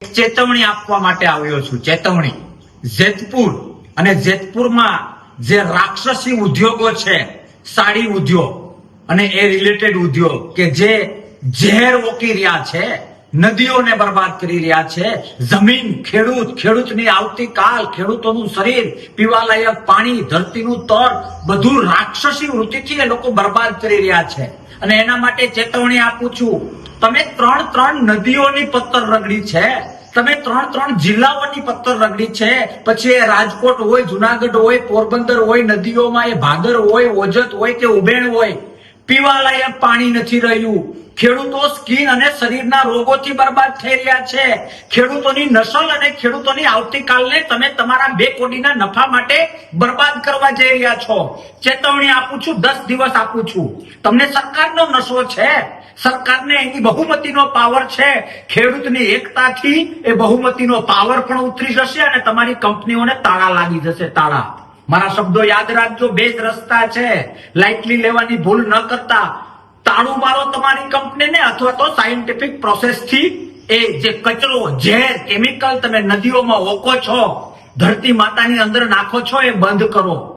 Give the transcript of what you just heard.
ચેતવણી આપવા માટે આવ્યો છું. ચેતવણી જેતપુર અને જેતપુરમાં જે રાક્ષસી ઉદ્યોગો છે, સાડી ઉદ્યોગ અને એ રિલેટેડ ઉદ્યોગ કે જે ઝેર ઓકી રહ્યા છે, નદીઓને બરબાદ કરી રહ્યા છે, જમીન, ખેડૂતની આવતીકાલ, ખેડૂતોનું શરીર, પીવાલાયક પાણી, ધરતીનું તર બધું રાક્ષસી વૃત્તિથી એ લોકો બરબાદ કરી રહ્યા છે. અને એના માટે ચેતવણી આપું છું. તમે ત્રણ નદીઓની પત્તર રગડી છે, તમે ત્રણ જિલ્લાઓની પત્તર રગડી છે, પછી એ રાજકોટ હોય, જુનાગઢ હોય, પોરબંદર હોય, નદીઓમાં એ ભાદર હોય, ઓજત હોય કે ઉબેણ હોય, પીવાલાયક પાણી નથી રહ્યું. ખેડૂતો સ્કિન અને શરીરના રોગોથી બરબાદ થઈ રહ્યા છે. ખેડૂતોની નસલ અને ખેડૂતોની આવતીકાલને તમે તમારા બે કોડીના નફા માટે બરબાદ કરવા જઈ રહ્યા છો. ચેતવણી આપું છું, 10 દિવસ આપું છું. તમને સરકારનો નશો છે, સરકારને એની બહુમતીનો પાવર છે. ખેડૂતની એકતાથી એ બહુમતીનો પાવર પણ ઉતરી જશે અને તમારી કંપનીઓને તાળા લાગી જશે. તાળા. મારા શબ્દો યાદ રાખજો. 2 જ રસ્તા છે, લાઇટલી લેવાની ભૂલ ન કરતા. તાળું મારો તમારી કંપનીને, અથવા તો સાયન્ટિફિક પ્રોસેસથી એ જે કચરો, ઝેર, કેમિકલ તમે નદીઓમાં ઓકો છો, ધરતી માતાની અંદર નાખો છો, એ બંધ કરો.